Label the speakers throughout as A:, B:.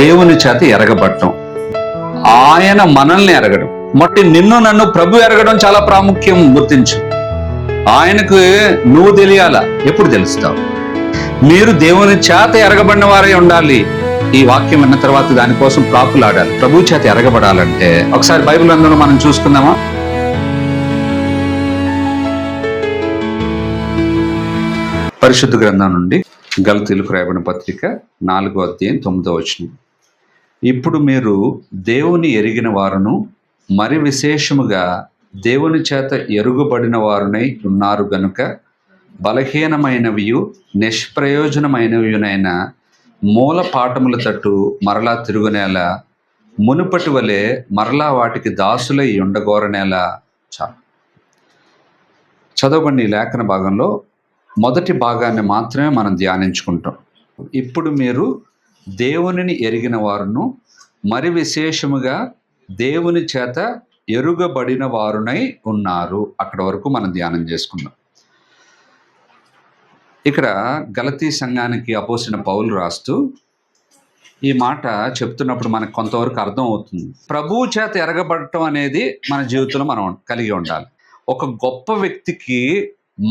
A: దేవుని చేత ఎరగబడటం, ఆయన మనల్ని ఎరగడం. మొట్టి నిన్ను నన్ను ప్రభు ఎరగడం చాలా ప్రాముఖ్యం. గుర్తించు, ఆయనకు నువ్వు తెలియాలా. ఎప్పుడు తెలుస్తావు? మీరు దేవుని చేత ఎరగబడిన వారే ఉండాలి. ఈ వాక్యం విన్న తర్వాత దానికోసం ప్రాకులాడాలి. ప్రభు చేత ఎరగబడాలంటే ఒకసారి బైబిల్ అందులో మనం చూసుకుందామా? పరిశుద్ధ గ్రంథం నుండి గలతీయులకు రాయబడిన పత్రిక 4వ అధ్యాయం 9వ వచనం. ఇప్పుడు మీరు దేవుని ఎరిగిన వారును మరి విశేషముగా దేవుని చేత ఎరుగుబడిన వారునై ఉన్నారు గనుక బలహీనమైనవియు నిష్ప్రయోజనమైనవియునైన మూల పాఠముల తట్టు మరలా తిరుగునేలా మునుపటి వలె మరలా వాటికి దాసులై ఉండగోరనేలా. చదవబడిన ఈ లేఖన భాగంలో మొదటి భాగాన్ని మాత్రమే మనం ధ్యానించుకుంటాం. ఇప్పుడు మీరు దేవునిని ఎరిగిన వారును మరి విశేషముగా దేవుని చేత ఎరుగబడిన వారునై ఉన్నారు. అక్కడ వరకు మనం ధ్యానం చేసుకుందాం. ఇక్కడ గలతీ సంఘానికి అపోసిన పౌలు రాస్తూ ఈ మాట చెప్తున్నప్పుడు మనకు కొంతవరకు అర్థం అవుతుంది. ప్రభువు చేత ఎరగబడటం అనేది మన జీవితంలో మనం కలిగి ఉండాలి. ఒక గొప్ప వ్యక్తికి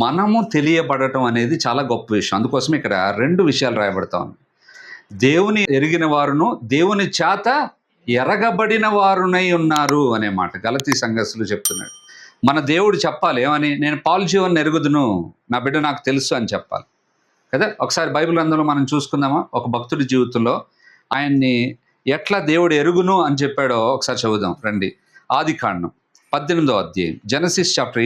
A: మనము తెలియబడటం అనేది చాలా గొప్ప విషయం. అందుకోసం ఇక్కడ 2 విషయాలు రాయబడతా ఉన్నాయి. దేవుని ఎరిగిన వారును దేవుని చేత ఎరగబడిన వారునై ఉన్నారు అనే మాట గలతీ సంఘస్థులు చెప్తున్నాడు. మన దేవుడు చెప్పాలి ఏమని? నేను పాల్జీవన్ని ఎరుగుదును, నా బిడ్డ నాకు తెలుసు అని చెప్పాలి కదా. ఒకసారి బైబిల్ అందులో మనం చూసుకుందామా? ఒక భక్తుడి జీవితంలో ఆయన్ని ఎట్లా దేవుడు ఎరుగును అని చెప్పాడో ఒకసారి చదువుదాం రండి. ఆదికాండం 18వ అధ్యాయం, జెనసిస్ చాప్టర్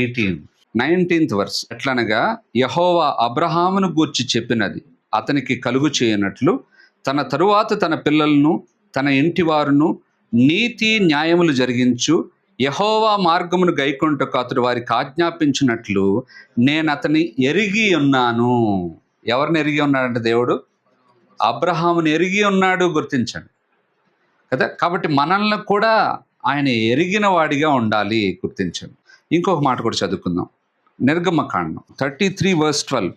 A: 19th వర్స్. ఎట్లనగా యెహోవా అబ్రహామును గూర్చి చెప్పినది అతనికి కలుగు చేయనట్లు తన తరువాత తన పిల్లలను తన ఇంటి వారును నీతి న్యాయములు జరిగించు యెహోవా మార్గమును గైకొనుటకు అతడు వారికి ఆజ్ఞాపించినట్లు నేను అతని ఎరిగి ఉన్నాను. ఎవరిని ఎరిగి ఉన్నాడంటే దేవుడు అబ్రహాముని ఎరిగి ఉన్నాడు. గుర్తించండి కదా. కాబట్టి మనల్ని కూడా ఆయన ఎరిగిన వాడిగా ఉండాలి. గుర్తించండి. ఇంకొక మాట కూడా చదువుకుందాం. నిర్గమకాండం 33:12.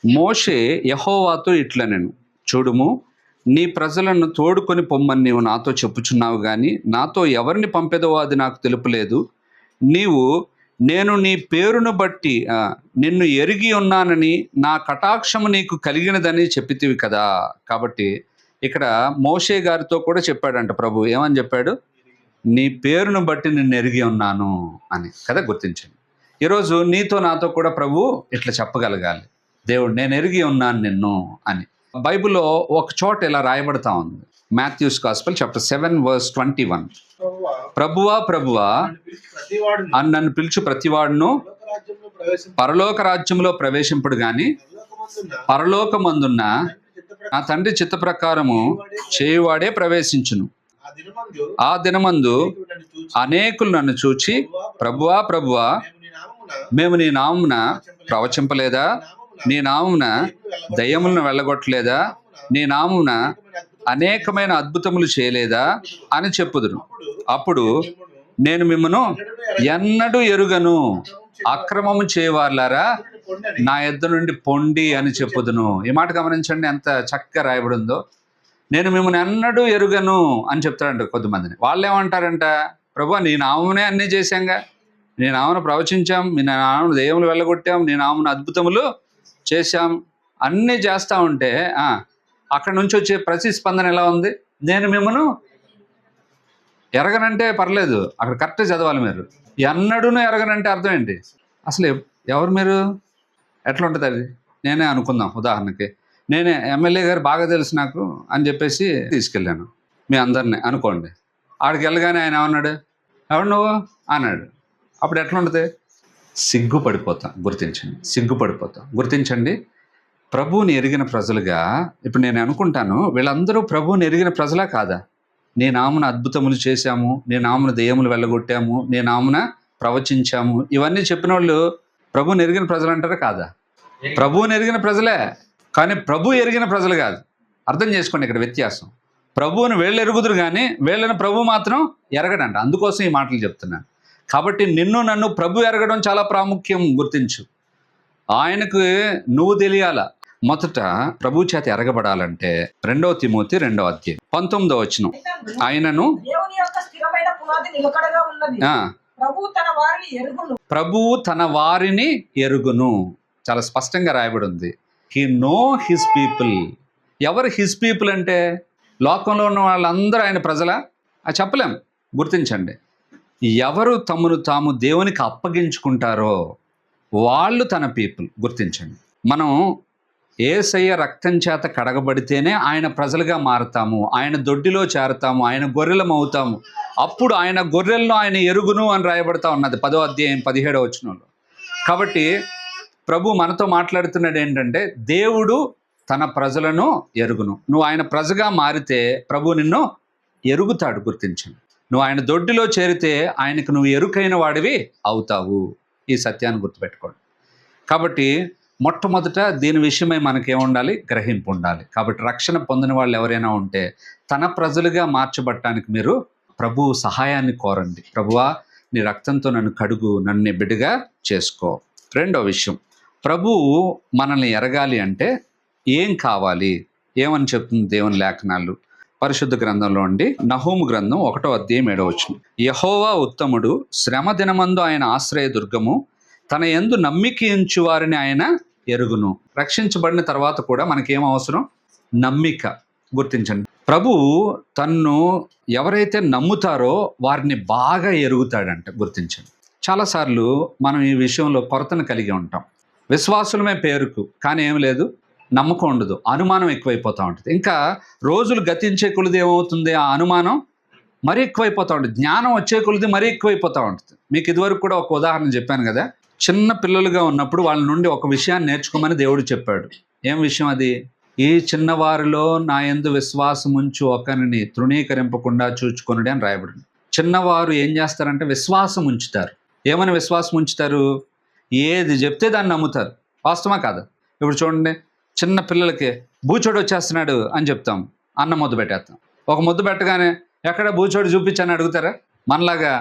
A: మోషే యెహోవాతో ఇట్లనెను, చూడుము, నీ ప్రజలను తోడుకొని పొమ్మని నీవు నాతో చెప్పుచున్నావు గాని నాతో ఎవరిని పంపెదవో అది నాకు తెలుపులేదు. నేను నీ పేరును బట్టి నిన్ను ఎరిగి ఉన్నానని నా కటాక్షము నీకు కలిగినదని చెప్పితివి కదా. కాబట్టి ఇక్కడ మోషే గారితో కూడా చెప్పాడంట ప్రభు. ఏమని చెప్పాడు? నీ పేరును బట్టి నిన్ను ఎరిగి ఉన్నాను అని కదా. గుర్తించండి. ఈరోజు నీతో నాతో కూడా ప్రభు ఇట్లా చెప్పగలగాలి, దేవుడు నేను ఎరిగి ఉన్నాను నిన్ను అని. బైబిల్లో ఒక చోట ఇలా రాయబడతా ఉంది. Matthew's gospel chapter 7:21. ప్రభువా ప్రభువా అని నన్ను పిలుచు ప్రతివాడును పరలోక రాజ్యంలో ప్రవేశింపుడు గాని పరలోకమందున్న నా తండ్రి చిత్త ప్రకారము చేయువాడే ప్రవేశించును. ఆ దినమందు అనేకులు నన్ను చూచి ప్రభువా ప్రభువా మేము నీ నామమున ప్రవచింపలేదా, నీ నామమున దయ్యములను వెళ్ళగొట్టలేదా, నీ నామమున అనేకమైన అద్భుతములు చేయలేదా అని చెప్పుదురు. అప్పుడు నేను మిమ్మను ఎన్నడూ ఎరుగను, అక్రమము చేయవారులారా నా యొద్ద నుండి పొండి అని చెప్పుదును. ఈ మాట గమనించండి, ఎంత చక్కగా రాయబడి ఉందో. నేను మిమ్మల్ని ఎన్నడూ ఎరుగను అని చెప్తాడంట కొంతమందిని. వాళ్ళు ఏమంటారంట, ప్రభు నీ నామమునే అన్నీ చేశాంగా, నీ నామను ప్రవచించాం, నీ నామను దెయ్యములు వెళ్ళగొట్టాం, నీ నామను అద్భుతములు చేశాం, అన్నీ చేస్తూ ఉంటే అక్కడ నుంచి వచ్చే ప్రతిస్పందన ఎలా ఉంది? నేను మిమ్మను ఎరగనంటే పర్లేదు, అక్కడ కరెక్ట్ చదవాలి. మీరు ఎన్నడూనూ ఎరగనంటే అర్థం ఏంటి? అసలు ఎవరు మీరు? ఎట్లా ఉంటుంది అది? నేనే అనుకుందాం, ఉదాహరణకి నేనే ఎమ్మెల్యే గారు బాగా తెలుసు నాకు అని చెప్పేసి తీసుకెళ్ళాను మీ అందరినీ అనుకోండి. ఆడికి వెళ్ళగానే ఆయన ఏమన్నాడు? ఎవడు నువ్వు అన్నాడు. అప్పుడు ఎట్లా ఉంటుంది? సిగ్గుపడిపోతాం. గుర్తించండి. ప్రభువుని ఎరిగిన ప్రజలుగా ఇప్పుడు నేను అనుకుంటాను, వీళ్ళందరూ ప్రభువుని ఎరిగిన ప్రజలా కాదా? నీ నామున అద్భుతములు చేశాము, నీ నామున దెయ్యములు వెళ్ళగొట్టాము, నీ నామున ప్రవచించాము, ఇవన్నీ చెప్పిన వాళ్ళు ప్రభువుని ఎరిగిన ప్రజలు అంటారా కాదా? ప్రభువుని ఎరిగిన ప్రజలే, కానీ ప్రభు ఎరిగిన ప్రజలు కాదు. అర్థం చేసుకోండి ఇక్కడ వ్యత్యాసం. ప్రభువుని వీళ్ళు ఎరుగుదురు కానీ వీళ్ళని ప్రభు మాత్రం ఎరగడంట. అందుకోసం ఈ మాటలు చెప్తున్నాను. కాబట్టి నిన్ను నన్ను ప్రభు ఎరగడం చాలా ప్రాముఖ్యం. గుర్తించు, ఆయనకు నువ్వు తెలియాలా. మొదట ప్రభు చేత ఎరగబడాలంటే 2 తిమోతి 2వ అధ్యాయం 19వ వచనం, ఆయనను
B: దేవుని యొక్క స్థిరమైన పునాది నిలకడగా ఉన్నది. ప్రభువు తన వారిని ఎరుగును.
A: చాలా స్పష్టంగా రాయబడి ఉంది. He no his people. ఎవరు హిస్ పీపుల్ అంటే లోకంలో ఉన్న వాళ్ళందరూ ఆయన ప్రజల చెప్పలేం. గుర్తించండి, ఎవరు తమను తాము దేవునికి అప్పగించుకుంటారో వాళ్ళు తన పీపుల్. గుర్తించండి, మనం యేసయ్య రక్తం చేత కడగబడితేనే ఆయన ప్రజలుగా మారుతాము, ఆయన దొడ్డిలో చేరతాము, ఆయన గొర్రెలం అవుతాము. అప్పుడు ఆయన గొర్రెలను ఆయన ఎరుగును అని రాయబడతా ఉన్నది 10వ అధ్యాయం 17వ వచనంలో. కాబట్టి ప్రభు మనతో మాట్లాడుతున్నాడు ఏంటంటే, దేవుడు తన ప్రజలను ఎరుగును. నువ్వు ఆయన ప్రజగా మారితే ప్రభు నిన్ను ఎరుగుతాడు. గుర్తించండి, నువ్వు ఆయన దొడ్డిలో చేరితే ఆయనకు నువ్వు ఎరుకైన వాడివి అవుతావు. ఈ సత్యాన్ని గుర్తుపెట్టుకోండి. కాబట్టి మొట్టమొదట దీని విషయమై మనకేముండాలి? గ్రహింపు ఉండాలి. కాబట్టి రక్షణ పొందిన వాళ్ళు ఎవరైనా ఉంటే తన ప్రజలుగా మార్చబడటానికి మీరు ప్రభువు సహాయాన్ని కోరండి. ప్రభువా, నీ రక్తంతో నన్ను కడుగు, నన్ను నీ బిడ్డగా చేసుకో. రెండో విషయం, ప్రభువు మనల్ని ఎరగాలి అంటే ఏం కావాలి? ఏమని చెప్తుంది దేవుని లేఖనాలు? పరిశుద్ధ గ్రంథంలో ఉండి నహూము గ్రంథం 1వ అధ్యాయం 7వ వచనం, యెహోవా ఉత్తముడు, శ్రమ దినమందు ఆయన ఆశ్రయ దుర్గము, తన యందు నమ్మిక ఉంచు వారిని ఆయన ఎరుగును. రక్షించబడిన తర్వాత కూడా మనకేం అవసరం? నమ్మిక. గుర్తించండి, ప్రభువు తన్ను ఎవరైతే నమ్ముతారో వారిని బాగా ఎరుగుతాడంట. గుర్తించండి, చాలాసార్లు మనం ఈ విషయంలో కొరతను కలిగి ఉంటాం. విశ్వాసులమే పేరుకు, కానీ ఏం లేదు, నమ్మకం ఉండదు, అనుమానం ఎక్కువైపోతూ ఉంటుంది. ఇంకా రోజులు గతించే కొలిది ఏమవుతుంది? ఆ అనుమానం మరీ ఎక్కువైపోతూ ఉంటుంది. జ్ఞానం వచ్చే కొలిది మరీ ఎక్కువైపోతూ ఉంటుంది. మీకు ఇదివరకు కూడా ఒక ఉదాహరణ చెప్పాను కదా, చిన్న పిల్లలుగా ఉన్నప్పుడు వాళ్ళ నుండి ఒక విషయాన్ని నేర్చుకోమని దేవుడు చెప్పాడు. ఏం విషయం అది? ఈ చిన్నవారిలో నా యందు విశ్వాసం ఉంచు ఒకరిని తృణీకరింపకుండా చూచుకొనుడి అని రాయబడింది. చిన్నవారు ఏం చేస్తారంటే విశ్వాసం ఉంచుతారు. ఏమని విశ్వాసం ఉంచుతారు? ఏది చెప్తే దాన్ని నమ్ముతారు. వాస్తవమా కాదా? ఇప్పుడు చూడండి, చిన్న పిల్లలకి బూచోడు వచ్చేస్తున్నాడు అని చెప్తాం, అన్న ముద్దు పెట్టేస్తాం. ఒక ముద్దు పెట్టగానే ఎక్కడ బూచోడు చూపించని అడుగుతారా? మనలాగా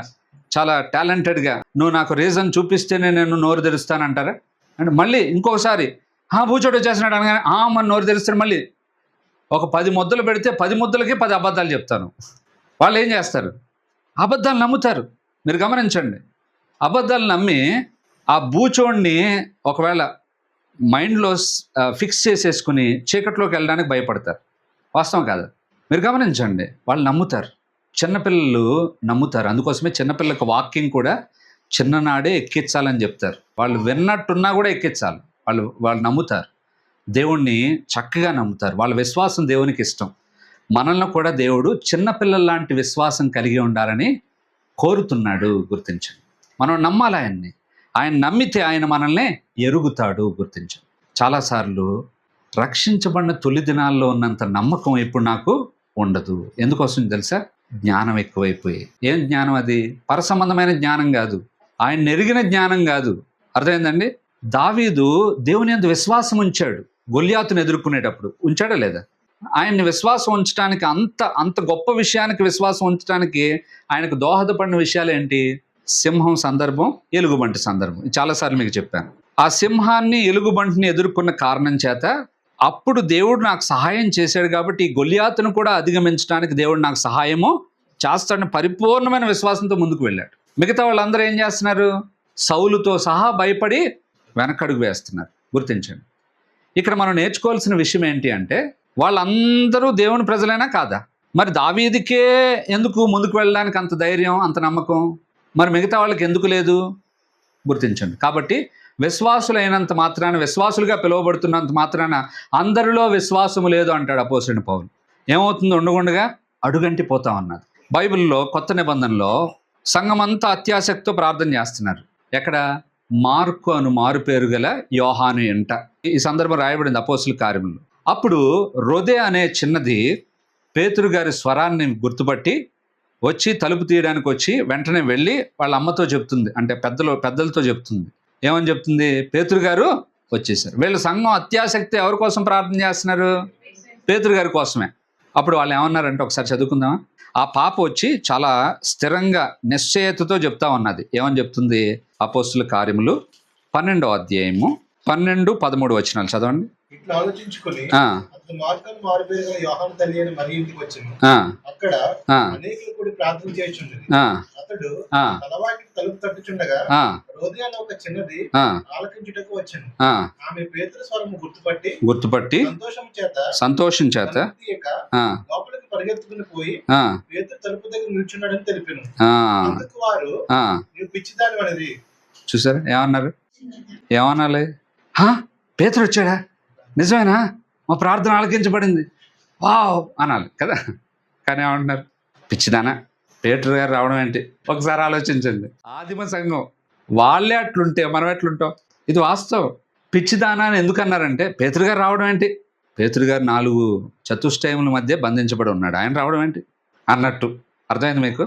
A: చాలా టాలెంటెడ్గా నువ్వు నాకు రీజన్ చూపిస్తేనే నేను నోరు తెరుస్తానంటారా? అంటే మళ్ళీ ఇంకొకసారి బూచోడు వచ్చేస్తున్నాడు అనగానే మన నోరు తెరుస్తాడు. మళ్ళీ ఒక 10 ముద్దలు పెడితే 10 ముద్దలకి 10 అబద్ధాలు చెప్తాను. వాళ్ళు ఏం చేస్తారు? అబద్ధాలు నమ్ముతారు. మీరు గమనించండి, అబద్ధాలు నమ్మి ఆ బూచోడిని ఒకవేళ మైండ్లో ఫిక్స్ చేసేసుకుని చీకట్లోకి వెళ్ళడానికి భయపడతారు. వాస్తవం కాదు? మీరు గమనించండి, వాళ్ళు నమ్ముతారు. చిన్నపిల్లలు నమ్ముతారు. అందుకోసమే చిన్నపిల్లలకు వాకింగ్ కూడా చిన్ననాడే ఎక్కించాలని చెప్తారు. వాళ్ళు విన్నట్టున్నా కూడా ఎక్కించాలి. వాళ్ళు నమ్ముతారు, దేవుణ్ణి చక్కగా నమ్ముతారు. వాళ్ళ విశ్వాసం దేవునికి ఇష్టం. మనల్ని కూడా దేవుడు చిన్నపిల్లల లాంటి విశ్వాసం కలిగి ఉండాలని కోరుతున్నాడు. గుర్తించండి, మనం నమ్మాలి ఆయన్ని. ఆయన నమ్మితే ఆయన మనల్ని ఎరుగుతాడు. గుర్తించండి, చాలాసార్లు రక్షించబడిన తొలి దినాల్లో ఉన్నంత నమ్మకం ఇప్పుడు నాకు ఉండదు. ఎందుకోసం తెలుసా? జ్ఞానం ఎక్కువైపోయి. ఏం జ్ఞానం అది? పరసంబంధమైన జ్ఞానం కాదు, ఆయన ఎరిగిన జ్ఞానం కాదు. అర్థమైందండి? దావీదు దేవుని యందు విశ్వాసం ఉంచాడు. గొల్యాతును ఎదుర్కొనేటప్పుడు ఉంచాడా లేదా? ఆయన్ని విశ్వాసం ఉంచడానికి, అంత గొప్ప విషయానికి విశ్వాసం ఉంచడానికి ఆయనకు దోహదపడిన విషయాలు ఏంటి? సింహం సందర్భం, ఎలుగుబంటి సందర్భం. చాలాసార్లు మీకు చెప్పాను. ఆ సింహాన్ని ఎలుగుబంటిని ఎదుర్కొన్న కారణం చేత అప్పుడు దేవుడు నాకు సహాయం చేశాడు కాబట్టి ఈ గొల్యాతును కూడా అధిగమించడానికి దేవుడు నాకు సహాయము చేస్తాడని పరిపూర్ణమైన విశ్వాసంతో ముందుకు వెళ్ళాడు. మిగతా వాళ్ళందరూ ఏం చేస్తున్నారు? సౌలుతో సహా భయపడి వెనకడుగు వేస్తున్నారు. గుర్తించండి, ఇక్కడ మనం నేర్చుకోవాల్సిన విషయం ఏంటి అంటే, వాళ్ళందరూ దేవుని ప్రజలైనా కాదా? మరి దావీదుకే ఎందుకు ముందుకు వెళ్ళడానికి అంత ధైర్యం, అంత నమ్మకం? మరి మిగతా వాళ్ళకి ఎందుకు లేదు? గుర్తించండి. కాబట్టి విశ్వాసులైనంత మాత్రాన, విశ్వాసులుగా పిలువబడుతున్నంత మాత్రాన అందరిలో విశ్వాసము లేదు అంటాడు అపోస్తలుడైన పౌలు. ఏమవుతుంది? ఉండగుండగా అడుగంటి పోతా ఉన్నది. బైబిల్లో కొత్త నిబంధనలో సంఘమంతా అత్యాసక్తితో ప్రార్థన చేస్తున్నారు. ఎక్కడ? మార్కు అను మారు పేరు గల యోహాను ఎంట. ఈ సందర్భం రాయబడింది అపోస్తలుల కార్యములలో. అప్పుడు రొదె అనే చిన్నది పేతురు గారి స్వరాన్ని గుర్తుపట్టి వచ్చి తలుపు తీయడానికి వచ్చి వెంటనే వెళ్ళి వాళ్ళ అమ్మతో చెప్తుంది, అంటే పెద్దలతో చెప్తుంది. ఏమని చెప్తుంది? పేతురు గారు వచ్చేసారు. వీళ్ళ సంఘం అత్యాసక్తి ఎవరి కోసం ప్రార్థన చేస్తున్నారు? పేతురు గారి కోసమే. అప్పుడు వాళ్ళు ఏమన్నారంటే, ఒకసారి చదువుకుందామా? ఆ పాప వచ్చి చాలా స్థిరంగా నిశ్చయతతో చెప్తా ఉన్నది. ఏమని చెప్తుంది? అపోస్తలుల కార్యములు 12వ అధ్యాయము 12-13 వచనాలు చదవండి.
C: ఇట్లా ఆలోచించుకుని
A: ఆ,
C: అతను మార్గం మారుపేరు గల యోహాను తల్లి అని మరి ఇంటికి వచ్చింది.
A: ఆ,
C: అక్కడ
A: ఆ,
C: అనేకులు కూడి ప్రార్థన చేయుచుండేది.
A: ఆ,
C: అతడు
A: ఆ,
C: తలవాకి తలుపు తట్టుచుండగా
A: ఆ,
C: రోది అనే ఒక చిన్నది
A: ఆ,
C: ఆలకించుటకు వచ్చింది.
A: ఆ.
C: ఆమె పేతురు స్వరము గుర్తుపట్టి
A: గుర్తుపట్టి
C: సంతోషం చేత
A: చేత
C: తీయక
A: ఆ,
C: లోపలికి పరిగెత్తుకుని పోయి
A: ఆ,
C: పేతురు తలుపు దగ్గర నిల్చున్నాడని తెలిపాను.
A: ఆ,
C: అందుకు వారు,
A: ఆ.
C: నీవు పిచ్చిదాని అనేది.
A: చూసారా ఏమన్నారు? ఏమనాలి? హా, పేతురు వచ్చాడా? నిజమేనా? మా ప్రార్థన ఆలకించబడింది, వావ్ అనాలి కదా. కానీ ఏమంటున్నారు? పిచ్చిదానా, పేతురు గారు రావడం ఏంటి? ఒకసారి ఆలోచించండి. ఆదిమ సంఘం వాళ్ళే అట్లుంటే మనం ఎట్లుంటాం? ఇది వాస్తవం. పిచ్చిదానా అని ఎందుకు అన్నారంటే, పేతురు గారు రావడం ఏంటి? పేతురు గారు 4 చతుష్టయముల మధ్య బంధించబడి ఉన్నాడు, ఆయన రావడం ఏంటి అన్నట్టు. అర్థమైంది మీకు?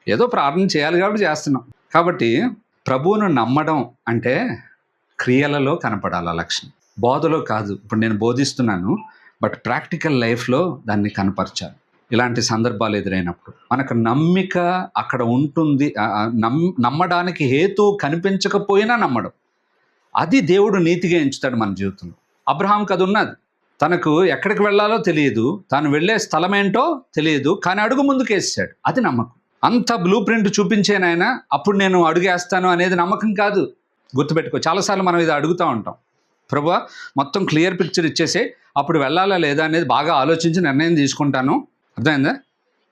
A: ఏదో ప్రార్థన చేయాలి కాబట్టి చేస్తున్నాం. కాబట్టి ప్రభువును నమ్మడం అంటే క్రియలలో కనపడాలి ఆ లక్షణం, బోధలో కాదు. ఇప్పుడు నేను బోధిస్తున్నాను, బట్ ప్రాక్టికల్ లైఫ్లో దాన్ని కనపరచాలి. ఇలాంటి సందర్భాలు ఎదురైనప్పుడు మనకు నమ్మిక అక్కడ ఉంటుంది. నమ్మడానికి హేతు కనిపించకపోయినా నమ్మడం, అది దేవుడు నీతిగా ఎంచుతాడు మన జీవితంలో. అబ్రహాంకి అది ఉన్నది. తనకు ఎక్కడికి వెళ్ళాలో తెలియదు, తాను వెళ్ళే స్థలం ఏంటో తెలియదు, కానీ అడుగు ముందుకు వేసాడు. అది నమ్మకం. అంత బ్లూ ప్రింట్ చూపించేనాయన అప్పుడు నేను అడుగేస్తాను అనేది నమ్మకం కాదు. గుర్తుపెట్టుకో, చాలాసార్లు మనం ఇది అడుగుతూ ఉంటాం, ప్రభువా మొత్తం క్లియర్ పిక్చర్ ఇచ్చేసే, అప్పుడు వెళ్ళాలా లేదా అనేది బాగా ఆలోచించి నిర్ణయం తీసుకుంటాను. అర్థమైందా?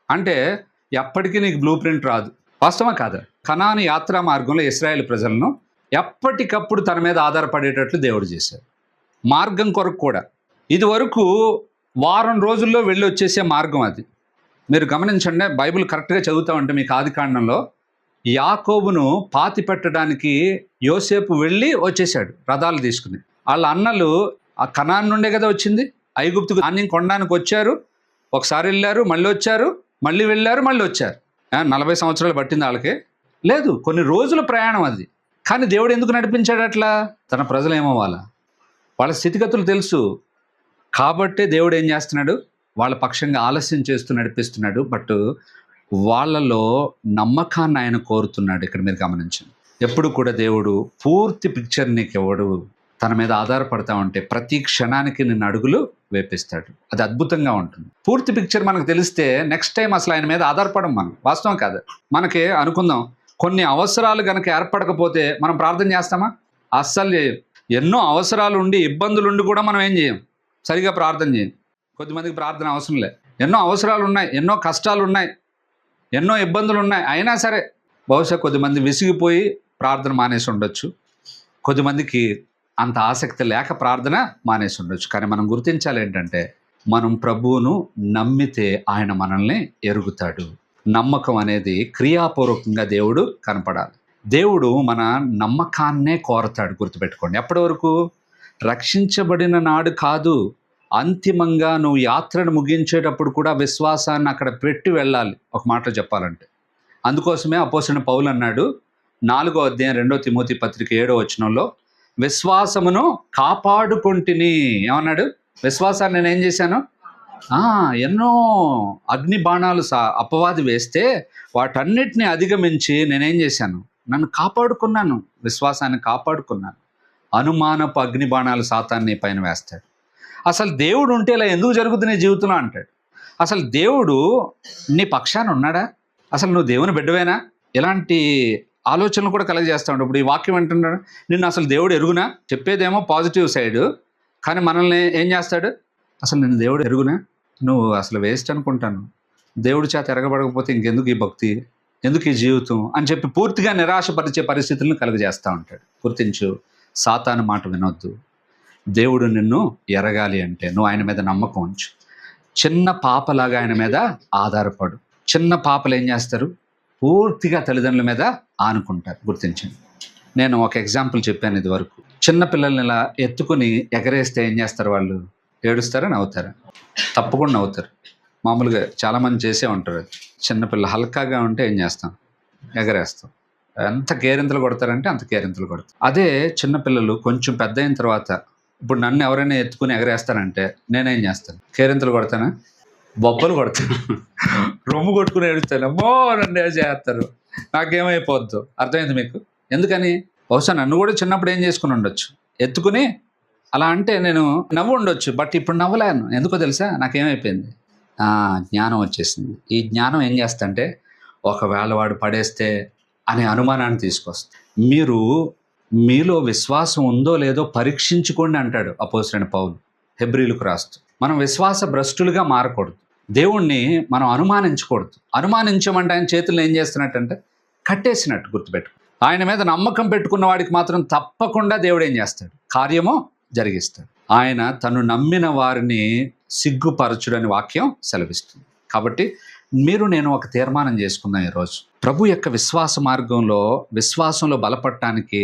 A: అంటే ఎప్పటికీ నీకు బ్లూ ప్రింట్ రాదు. వాస్తవా కాదా? కనాను యాత్రా మార్గంలో ఇశ్రాయేలు ప్రజలను ఎప్పటికప్పుడు తన మీద ఆధారపడేటట్లు దేవుడు చేశాడు. మార్గం కొరకు కూడా ఇది వరకు వారం రోజుల్లో వెళ్ళి వచ్చేసే మార్గం అది. మీరు గమనించండి, బైబిల్ కరెక్ట్గా చదువుతూ ఉంటే మీకు ఆదికాండంలో యాకోబును పాతి పెట్టడానికి యోసేపు వెళ్ళి వచ్చేసాడు రథాలు తీసుకుని. వాళ్ళ అన్నలు ఆ కనాన్ నుండే కదా వచ్చింది, ఐగుప్తుకు ధాన్యం కొనడానికి వచ్చారు, ఒకసారి వెళ్ళారు, మళ్ళీ వచ్చారు, మళ్ళీ వెళ్ళారు, మళ్ళీ వచ్చారు. 40 సంవత్సరాలు పట్టింది వాళ్ళకి? లేదు, కొన్ని రోజుల ప్రయాణం అది. కానీ దేవుడు ఎందుకు నడిపించాడు అట్లా? తన ప్రజలు ఏమవ్వాలా, వాళ్ళ స్థితిగతులు తెలుసు కాబట్టే దేవుడు ఏం చేస్తున్నాడు, వాళ్ళ పక్షంగా ఆలస్యం చేస్తూ నడిపిస్తున్నాడు. బట్ వాళ్ళలో నమ్మకాన్ని ఆయన కోరుతున్నాడు. ఇక్కడ మీరు గమనించండి, ఎప్పుడు కూడా దేవుడు పూర్తి పిక్చర్ నీకు ఇవ్వడు. తన మీద ఆధారపడతా ఉంటే ప్రతి క్షణానికి నిన్ను అడుగులు వేపిస్తాడు. అది అద్భుతంగా ఉంటుంది. పూర్తి పిక్చర్ మనకు తెలిస్తే నెక్స్ట్ టైం అసలు ఆయన మీద ఆధారపడం మనం. వాస్తవం కాదు. మనకి అనుకుందాం, కొన్ని అవసరాలు కనుక ఏర్పడకపోతే మనం ప్రార్థన చేస్తామా? అస్సలు చేయం. ఎన్నో అవసరాలు ఉండి ఇబ్బందులు ఉండి కూడా మనం ఏం చేయం, సరిగా ప్రార్థన చేయం. కొద్దిమందికి ప్రార్థన అవసరం లే, ఎన్నో అవసరాలు ఉన్నాయి, ఎన్నో కష్టాలు ఉన్నాయి, ఎన్నో ఇబ్బందులు ఉన్నాయి, అయినా సరే బహుశా కొద్దిమంది విసిగిపోయి ప్రార్థన మానేసి ఉండొచ్చు, కొద్దిమందికి అంత ఆసక్తి లేక ప్రార్థన మానేసి ఉండొచ్చు. కానీ మనం గుర్తించాలి ఏంటంటే, మనం ప్రభువును నమ్మితే ఆయన మనల్ని ఎరుగుతాడు. నమ్మకం అనేది క్రియాపూర్వకంగా దేవుడు కనపడాలి. దేవుడు మన నమ్మకాన్నే కోరతాడు. గుర్తుపెట్టుకోండి, ఎప్పటి వరకు? రక్షించబడిన నాడు కాదు, అంతిమంగా నువ్వు యాత్రను ముగించేటప్పుడు కూడా విశ్వాసాన్ని అక్కడ పెట్టి వెళ్ళాలి. ఒక మాటలో చెప్పాలంటే అందుకోసమే అపోస్తలుడైన పౌలు అన్నాడు, 4వ అధ్యాయం 2వ తిమోతి పత్రిక 7వ వచనంలో, విశ్వాసమును కాపాడుకొంటిని. ఏమన్నాడు? విశ్వాసాన్ని నేను ఏం చేశాను? ఎన్నో అగ్ని బాణాలు అపవాది వేస్తే వాటన్నిటిని అధిగమించి నేనేం చేశాను? నన్ను కాపాడుకున్నాను, విశ్వాసాన్ని కాపాడుకున్నాను. అనుమానపు అగ్ని బాణాలు సాతాన్ని పైన వేస్తాడు. అసలు దేవుడు ఉంటే ఇలా ఎందుకు జరుగుతుంది నీ జీవితంలో అంటాడు. అసలు దేవుడు నీ పక్షాన ఉన్నాడా? అసలు నువ్వు దేవుని బిడ్డవేనా? ఇలాంటి ఆలోచనలు కూడా కలగజేస్తూ ఉంటాడు. ఇప్పుడు ఈ వాక్యం అంటున్నాడు, నిన్ను అసలు దేవుడు ఎరుగునా? చెప్పేదేమో పాజిటివ్ సైడ్, కానీ మనల్ని ఏం చేస్తాడు? అసలు నిన్ను దేవుడు ఎరుగునా? నువ్వు అసలు వేస్ట్ అనుకుంటాను, దేవుడి చేత ఎరగబడకపోతే ఇంకెందుకు ఈ భక్తి, ఎందుకు ఈ జీవితం అని చెప్పి పూర్తిగా నిరాశపరిచే పరిస్థితులను కలుగజేస్తూ ఉంటాడు. గుర్తించు, సాతాను మాట వినొద్దు. దేవుడు నిన్ను ఎరగాలి అంటే నువ్వు ఆయన మీద నమ్మకం ఉంచు. చిన్న పాపలాగా ఆయన మీద ఆధారపడు. చిన్న పాపలు ఏం చేస్తారు? పూర్తిగా తల్లిదండ్రుల మీద ఆనుకుంటారు. గుర్తించండి, నేను ఒక ఎగ్జాంపుల్ చెప్పాను ఇది వరకు. చిన్న పిల్లల్ని ఇలా ఎత్తుకుని ఎగరేస్తే ఏం చేస్తారు? వాళ్ళు ఏడుస్తారా, నవ్వుతారా? తప్పకుండా నవ్వుతారు. మామూలుగా చాలామంది చేసే ఉంటారు. చిన్నపిల్ల హల్కాగా ఉంటే ఏం చేస్తాం? ఎగరేస్తాం. ఎంత కేరింతలు కొడతారంటే అంత కేరింతలు కొడతారు. అదే చిన్నపిల్లలు కొంచెం పెద్ద అయిన తర్వాత, ఇప్పుడు నన్ను ఎవరైనా ఎత్తుకుని ఎగరేస్తానంటే నేనేం చేస్తాను? కేరింతలు కొడతానా? బొబ్బలు కొడతాను, రొమ్ము కొట్టుకుని ఏడుస్తాను. అమ్మో నన్ను చేస్తారు, నాకేమైపోద్దు. అర్థమైంది మీకు? ఎందుకని? బహుశా నన్ను కూడా చిన్నప్పుడు ఏం చేసుకుని ఉండొచ్చు, ఎత్తుకుని అలా అంటే నేను నవ్వు ఉండొచ్చు, బట్ ఇప్పుడు నవ్వలేను. ఎందుకో తెలుసా? నాకేమైపోయింది, జ్ఞానం వచ్చేసింది. ఈ జ్ఞానం ఏం చేస్తంటే ఒకవేళ వాడు పడేస్తే అనే అనుమానాన్ని తీసుకొస్తుంది. మీరు మీలో విశ్వాసం ఉందో లేదో పరీక్షించుకోండి అంటాడు అపోస్తలుడైన పౌలు హెబ్రీలకు రాస్తూ. మనం విశ్వాస భ్రష్టులుగా మారకూడదు. దేవుణ్ణి మనం అనుమానించకూడదు. అనుమానించమంటే ఆయన చేతుల్లో ఏం చేస్తున్నట్టంటే కట్టేసినట్టు గుర్తుపెట్టు. ఆయన మీద నమ్మకం పెట్టుకున్న వాడికి మాత్రం తప్పకుండా దేవుడు ఏం చేస్తాడు? కార్యము జరిగిస్తాడు. ఆయన తను నమ్మిన వారిని సిగ్గుపరచుడని వాక్యం సెలవిస్తుంది. కాబట్టి నేను ఒక తీర్మానం చేసుకున్నాను ఈరోజు. ప్రభు యొక్క విశ్వాస మార్గంలో, విశ్వాసంలో బలపడటానికి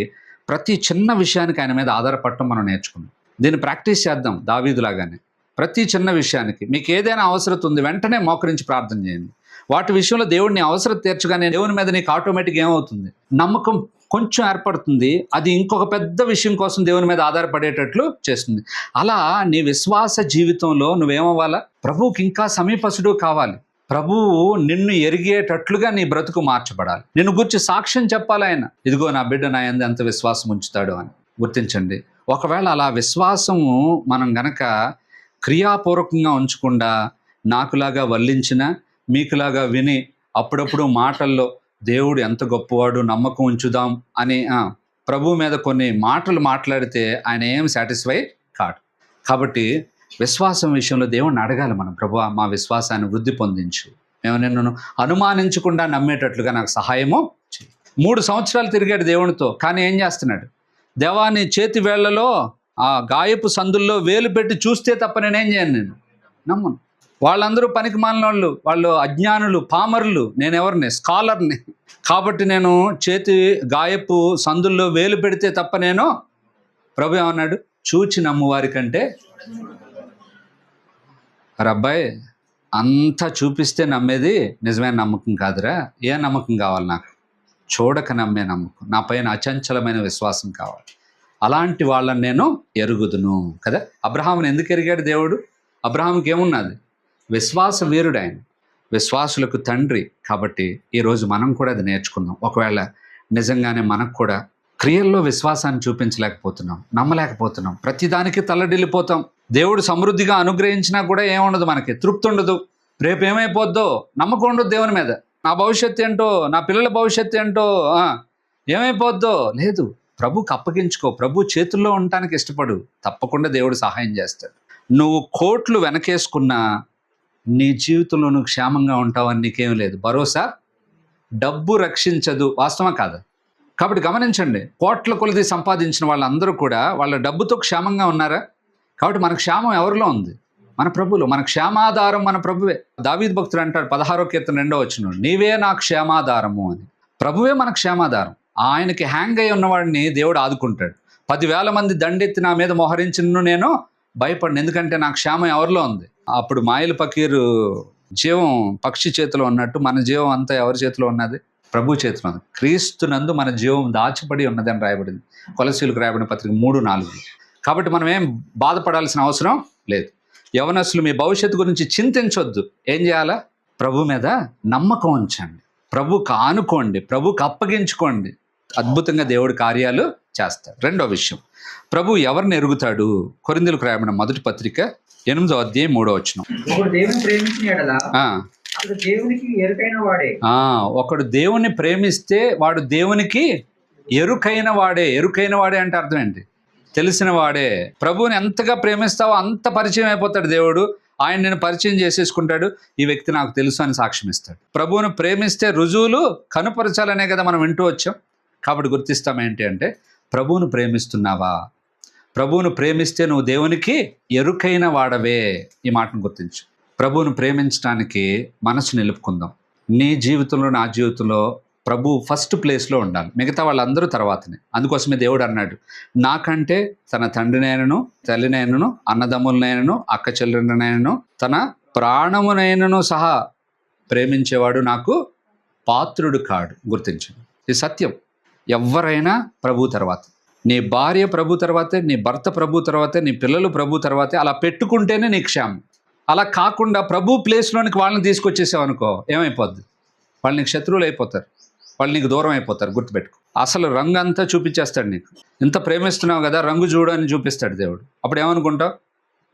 A: ప్రతి చిన్న విషయానికి ఆయన మీద ఆధారపడటం మనం నేర్చుకున్నాం. దీన్ని ప్రాక్టీస్ చేద్దాం దావీదులాగానే. ప్రతి చిన్న విషయానికి మీకు ఏదైనా అవసరం ఉంది, వెంటనే మోకరించి ప్రార్థన చేయండి. వాటి విషయంలో దేవుడిని అవసరం తీర్చగానే దేవుని మీద నీకు ఆటోమేటిక్గా ఏమవుతుంది? నమ్మకం కొంచెం ఏర్పడుతుంది. అది ఇంకొక పెద్ద విషయం కోసం దేవుని మీద ఆధారపడేటట్లు చేస్తుంది. అలా నీ విశ్వాస జీవితంలో నువ్వేమవ్వాలా? ప్రభువుకి ఇంకా సమీపసుడు కావాలి. ప్రభువు నిన్ను ఎరిగేటట్లుగా నీ బ్రతుకు మార్చబడాలి. నిన్ను గురించి సాక్ష్యం చెప్పాలి ఆయన. ఇదిగో నా బిడ్డ నా యందు ఎంత విశ్వాసం ఉంచుతాడు అని. గుర్తించండి. ఒకవేళ అలా విశ్వాసము మనం గనక క్రియాపూర్వకంగా ఉంచకుండా నాకులాగా వల్లించిన, మీకులాగా విని అప్పుడప్పుడు మాటల్లో దేవుడు ఎంత గొప్పవాడు, నమ్మకం ఉంచుదాం అని ప్రభు మీద కొన్ని మాటలు మాట్లాడితే ఆయన ఏం సాటిస్ఫై కాడు. కాబట్టి విశ్వాసం విషయంలో దేవుణ్ణి అడగాలి మనం. ప్రభువా, మా విశ్వాసాన్ని వృద్ధి పొందించు, మేము నిన్ను అనుమానించకుండా నమ్మేటట్లుగా నాకు సహాయము చేయి. 3 సంవత్సరాలు తిరిగాడు దేవునితో, కానీ ఏం చేస్తున్నాడు? దేవా, నీ చేతి వేళ్లలో ఆ గాయపు సందుల్లో వేలు పెట్టి చూస్తే తప్ప నేనేం చేయను, నేను నమ్మను. వాళ్ళందరూ పనికి మాలినోళ్ళు, వాళ్ళు అజ్ఞానులు, పామరులు. నేను ఎవరిని? స్కాలర్ని. కాబట్టి నేను చేతి గాయపు సందుల్లో వేలు పెడితే తప్ప నేను, ప్రభు ఏమన్నాడు? చూచి నమ్మువారి కంటే. అబ్బాయి, అంతా చూపిస్తే నమ్మేది నిజమైన నమ్మకం కాదురా. ఏ నమ్మకం కావాలి నాకు? చూడక నమ్మే నమ్మకం, నా పైన అచంచలమైన విశ్వాసం కావాలి. అలాంటి వాళ్ళని నేను ఎరుగుదును కదా. అబ్రహాముని ఎందుకు ఎరిగాడు దేవుడు? అబ్రహాంకి ఏమున్నది? విశ్వాస వీరుడు ఆయన, విశ్వాసులకు తండ్రి. కాబట్టి ఈరోజు మనం కూడా అది నేర్చుకుందాం. ఒకవేళ నిజంగానే మనకు కూడా క్రియల్లో విశ్వాసాన్ని చూపించలేకపోతున్నాం, నమ్మలేకపోతున్నాం, ప్రతిదానికి తల్లడిల్లిపోతాం. దేవుడు సమృద్ధిగా అనుగ్రహించినా కూడా ఏముండదు, మనకి తృప్తి ఉండదు. రేపు ఏమైపోద్దో నమ్మకం ఉండదు దేవుని మీద. నా భవిష్యత్తు ఏంటో, నా పిల్లల భవిష్యత్తు ఏంటో, ఏమైపోద్దో లేదు. ప్రభుకి అప్పగించుకో. ప్రభు చేతుల్లో ఉండటానికి ఇష్టపడు. తప్పకుండా దేవుడు సహాయం చేస్తాడు. నువ్వు కోట్లు వెనకేసుకున్నా నీ జీవితంలో నువ్వు క్షేమంగా ఉంటావని నీకేం లేదు భరోసా. డబ్బు రక్షించదు, వాస్తవం కాదు. కాబట్టి గమనించండి, కోట్ల కొలది సంపాదించిన వాళ్ళందరూ కూడా వాళ్ళ డబ్బుతో క్షేమంగా ఉన్నారా? కాబట్టి మన క్షేమం ఎవరిలో ఉంది? మన ప్రభువులో. మన క్షేమాధారం మన ప్రభువే. దావీదు భక్తుడు అంటాడు 16వ కీర్తన 2వ వచనం, నీవే నా క్షేమాధారము అని. ప్రభువే మన క్షేమాధారం. ఆయనకి హ్యాంగ్ అయి ఉన్నవాడిని దేవుడు ఆదుకుంటాడు. 10,000 మంది దండెత్తి నా మీద మోహరించినను నేను భయపడిన, ఎందుకంటే నా క్షేమం ఎవరిలో ఉంది? అప్పుడు మాయిల్ పకీరు జీవం పక్షి చేతిలో ఉన్నట్టు మన జీవం అంతా ఎవరి చేతిలో ఉన్నది? ప్రభు చేతిలో ఉంది. క్రీస్తునందు మన జీవం దాచిపడి ఉన్నది అని రాయబడింది కొలసీలకు రాయబడిన పత్రిక 3:4. కాబట్టి మనం ఏం బాధపడాల్సిన అవసరం లేదు. యవనస్తులు, మీ భవిష్యత్తు గురించి చింతించొద్దు. ఏం చేయాలా? ప్రభు మీద నమ్మకం ఉంచండి, ప్రభుకు ఆనుకోండి, ప్రభుకు అప్పగించుకోండి. అద్భుతంగా దేవుడి కార్యాలు చేస్తాడు. 2వ విషయం, ప్రభు ఎవరిని ఎరుగుతాడు? కొరింథీయులకు రాయబడిన మొదటి పత్రిక 8వ అధ్యాయం 3వ వచనం.
D: ఒకడు దేవుని ప్రేమించిన యెడల అతడు దేవునికి ఎరుకైన వాడే.
A: ఒకడు దేవుని ప్రేమిస్తే వాడు దేవునికి ఎరుకైన వాడే. ఎరుకైన వాడే అంటే అర్థం ఏంటి? తెలిసిన వాడే. ప్రభువుని ఎంతగా ప్రేమిస్తావో అంత పరిచయం అయిపోతాడు దేవుడు. ఆయన నేను పరిచయం చేసేసుకుంటాడు. ఈ వ్యక్తి నాకు తెలుసు అని సాక్ష్యం ఇస్తాడు. ప్రభువును ప్రేమిస్తే రుజువులు కనుపరచాలనే కదా మనం వింటూ వచ్చాం. కాబట్టి గుర్తిస్తాం ఏంటి అంటే, ప్రభువును ప్రేమిస్తున్నావా? ప్రభువును ప్రేమిస్తే నువ్వు దేవునికి ఎరుకైన వాడవే. ఈ మాటను గుర్తించు. ప్రభువును ప్రేమించడానికి మనసు నిలుపుకుందాం. నీ జీవితంలో, నా జీవితంలో ప్రభు ఫస్ట్ ప్లేస్లో ఉండాలి, మిగతా వాళ్ళందరూ తర్వాతనే. అందుకోసమే దేవుడు అన్నాడు, నాకంటే తన తండ్రినైనను, తల్లినైనను, అన్నదమ్ములనైనను, అక్క చెల్లెలనైనను, తన ప్రాణమునైనను సహా ప్రేమించేవాడు నాకు పాత్రుడు కాడు. గుర్తించండి, ఇది సత్యం. ఎవరైనా ప్రభు తర్వాత, నీ భార్య ప్రభు తర్వాతే, నీ భర్త ప్రభు తర్వాతే, నీ పిల్లలు ప్రభు తర్వాతే. అలా పెట్టుకుంటేనే నీ క్షేమం. అలా కాకుండా ప్రభు ప్లేస్లోనికి వాళ్ళని తీసుకొచ్చేసావు అనుకో, ఏమైపోద్ది? వాళ్ళు నీకు శత్రువులు అయిపోతారు, వాళ్ళు నీకు దూరం అయిపోతారు. గుర్తుపెట్టుకో. అసలు రంగు అంతా చూపించేస్తాడు నీకు. ఇంత ప్రేమిస్తున్నావు కదా, రంగు చూడు అని చూపిస్తాడు దేవుడు. అప్పుడు ఏమనుకుంటావు?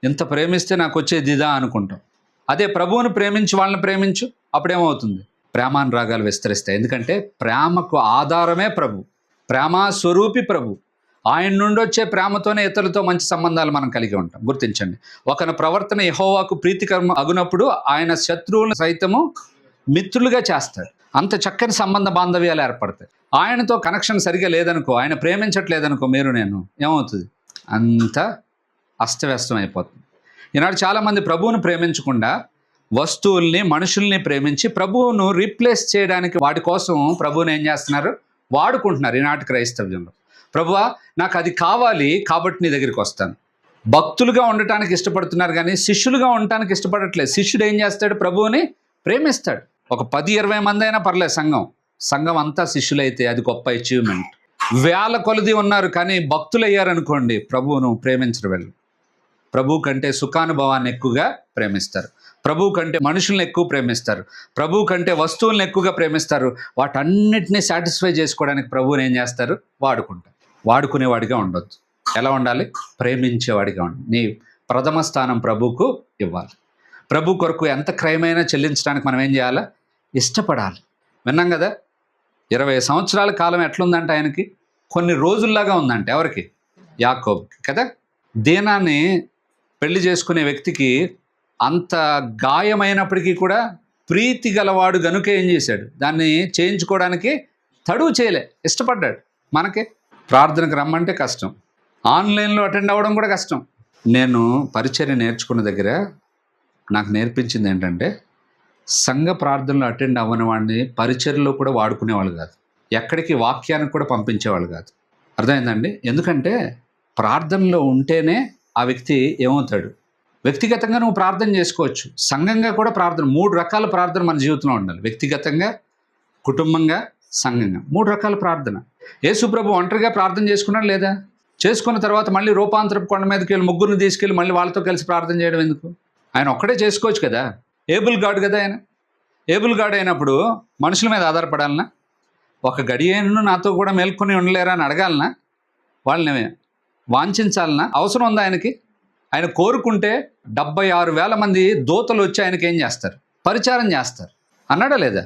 A: ఇంత ప్రేమిస్తే నాకు వచ్చేది ఇదా అనుకుంటాం. అదే ప్రభువుని ప్రేమించి వాళ్ళని ప్రేమించు, అప్పుడేమవుతుంది? ప్రేమానురాగాలు విస్తరిస్తాయి. ఎందుకంటే ప్రేమకు ఆధారమే ప్రభు, ప్రేమ స్వరూపి ప్రభు. ఆయన నుండి వచ్చే ప్రేమతోనే ఇతరులతో మంచి సంబంధాలు మనం కలిగి ఉంటాం. గుర్తించండి, ఒకని ప్రవర్తన యెహోవాకు ప్రీతికరం అగునప్పుడు ఆయన శత్రువులను సైతము మిత్రులుగా చేస్తాడు. అంత చక్కని సంబంధ బాంధవ్యాలు ఏర్పడతాయి. ఆయనతో కనెక్షన్ సరిగా లేదనుకో, ఆయన ప్రేమించట్లేదనుకో, మీరు ఏమవుతుంది? అంత అస్తవ్యస్తం అయిపోతుంది. ఈనాడు చాలామంది ప్రభువును ప్రేమించకుండా వస్తువుల్ని, మనుషుల్ని ప్రేమించి ప్రభువును రీప్లేస్ చేయడానికి వాటి కోసం ప్రభువుని ఏం చేస్తున్నారు? వాడుకుంటున్నారు. ఈనాటి క్రైస్తవ్యంలో ప్రభువా నాకు అది కావాలి కాబట్టి నీ దగ్గరికి వస్తాను. భక్తులుగా ఉండటానికి ఇష్టపడుతున్నారు కానీ శిష్యులుగా ఉండటానికి ఇష్టపడట్లేదు. శిష్యుడు ఏం చేస్తాడు? ప్రభువుని ప్రేమిస్తాడు. ఒక 10-20 మంది అయినా పర్లేదు, సంఘం అంతా శిష్యులైతే అది గొప్ప అచీవ్మెంట్. వేల కొలది ఉన్నారు కానీ భక్తులు అయ్యారనుకోండి, ప్రభువును ప్రేమించరు. వెళ్ళు ప్రభు కంటే సుఖానుభవాన్ని ఎక్కువగా ప్రేమిస్తారు, ప్రభు కంటే మనుషుల్ని ఎక్కువ ప్రేమిస్తారు, ప్రభు కంటే వస్తువులను ఎక్కువగా ప్రేమిస్తారు. వాటన్నిటినీ సాటిస్ఫై చేసుకోవడానికి ప్రభువుని ఏం చేస్తారు? వాడుకునేవాడిగా ఉండొద్దు. ఎలా ఉండాలి? ప్రేమించేవాడిగా ఉండాలి. నీ ప్రథమ స్థానం ప్రభువుకు ఇవ్వాలి. ప్రభు కొరకు ఎంత క్రయమైనా చెల్లించడానికి మనం ఏం చేయాలి? ఇష్టపడాలి. విన్నాం కదా, 20 సంవత్సరాల కాలం ఎట్లుందంటే ఆయనకి కొన్ని రోజుల్లాగా ఉందంటే. ఎవరికి? యాకోబుకి కదా. దీనాన్ని పెళ్లి చేసుకునే వ్యక్తికి అంత గాయమైనప్పటికీ కూడా ప్రీతి గలవాడు గనుక ఏం చేశాడు? దాన్ని చేయించుకోవడానికి తడువు చేయలే, ఇష్టపడ్డాడు. మనకి ప్రార్థనకు రమ్మంటే కష్టం, ఆన్లైన్లో అటెండ్ అవ్వడం కూడా కష్టం. నేను పరిచర్య నేర్చుకున్న దగ్గర నాకు నేర్పించింది ఏంటంటే, సంఘ ప్రార్థనలో అటెండ్ అవ్వని వాడిని పరిచర్యలో కూడా వాడుకునేవాళ్ళు కాదు, ఎక్కడికి వాక్యానికి కూడా పంపించేవాళ్ళు కాదు. అర్థమైందండి? ఎందుకంటే ప్రార్థనలో ఉంటేనే ఆ వ్యక్తి ఏమవుతాడు? వ్యక్తిగతంగా నువ్వు ప్రార్థన చేసుకోవచ్చు, సంఘంగా కూడా ప్రార్థన. 3 రకాల ప్రార్థన మన జీవితంలో ఉండాలి. వ్యక్తిగతంగా, కుటుంబంగా, సంఘంగా. 3 రకాల ప్రార్థన. యేసు ప్రభు ఒంటరిగా ప్రార్థన చేసుకున్నాడు లేదా? చేసుకున్న తర్వాత మళ్ళీ రూపాంతరపు కొండ మీదకి వెళ్ళి ముగ్గురిని తీసుకెళ్ళి మళ్ళీ వాళ్ళతో కలిసి ప్రార్థన చేయడం ఎందుకు? ఆయన ఒక్కడే చేసుకోవచ్చు కదా. ఏబుల్ గాడ్ కదా ఆయన. ఏబుల్ గాడ్ అయినప్పుడు మనుషుల మీద ఆధారపడాలనా? ఒక గడియను నాతో కూడా మేల్కొని ఉండలేరా అని అడగాలనా? వాళ్ళని వాంఛించాలనా? అవసరం ఉందా ఆయనకి? ఆయన కోరుకుంటే 76,000 మంది దూతలు వచ్చి ఆయనకి ఏం చేస్తారు? పరిచారం చేస్తారు. అన్నాడా లేదా?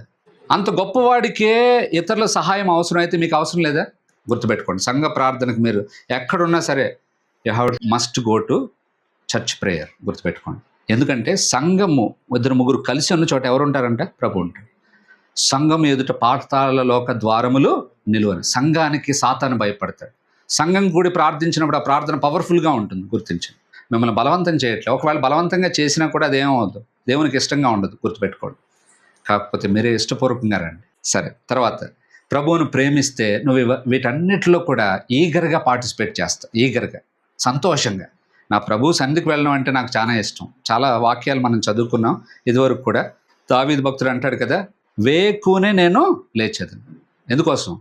A: అంత గొప్పవాడికే ఇతరుల సహాయం అవసరం అయితే మీకు అవసరం లేదా? గుర్తుపెట్టుకోండి, సంఘ ప్రార్థనకు మీరు ఎక్కడున్నా సరే you have must go to church prayer. గుర్తుపెట్టుకోండి. ఎందుకంటే సంఘము 2-3 కలిసి ఉన్న చోట ఎవరు ఉంటారంట? ప్రభు ఉంటాడు. సంఘం ఎదుట పాతాళ లోక ద్వారములు నిలువని. సంఘానికి సాతాను భయపడతాడు. సంఘం కూడి ప్రార్థించినప్పుడు ఆ ప్రార్థన పవర్ఫుల్గా ఉంటుంది. గుర్తించండి. మిమ్మల్ని బలవంతం చేయట్లేదు. ఒకవేళ బలవంతంగా చేసినా కూడా అదేమవుద్దు? దేవునికి ఇష్టంగా ఉండదు. గుర్తుపెట్టుకోండి. కాకపోతే మీరే ఇష్టపూర్వకంగా రండి. సరే, తర్వాత ప్రభువును ప్రేమిస్తే నువ్వు వీటన్నిటిలో కూడా ఈగర్గా పార్టిసిపేట్ చేస్తావు. ఈగర్గా, సంతోషంగా. నా ప్రభు సన్నిధికి వెళ్ళడం అంటే నాకు చాలా ఇష్టం. చాలా వాక్యాలు మనం చదువుకున్నాం ఇదివరకు కూడా. దావీదు భక్తుడు అంటాడు కదా, వేకునే నేను లేచేదను. ఎందుకోసం?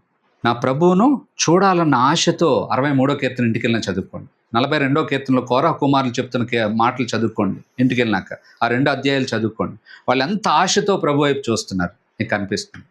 A: నా ప్రభువును చూడాలన్న ఆశతో. 63వ కీర్తన ఇంటికి వెళ్ళినా చదువుకోండి. 42వ కీర్తనలో కోరహ కుమారులు చెప్తున్న మాటలు చదువుకోండి. ఇంటికి వెళ్ళినాక ఆ 2 అధ్యాయాలు చదువుకోండి. వాళ్ళు ఎంత ఆశతో ప్రభు వైపు చూస్తున్నారు నీకు కనిపిస్తుంది.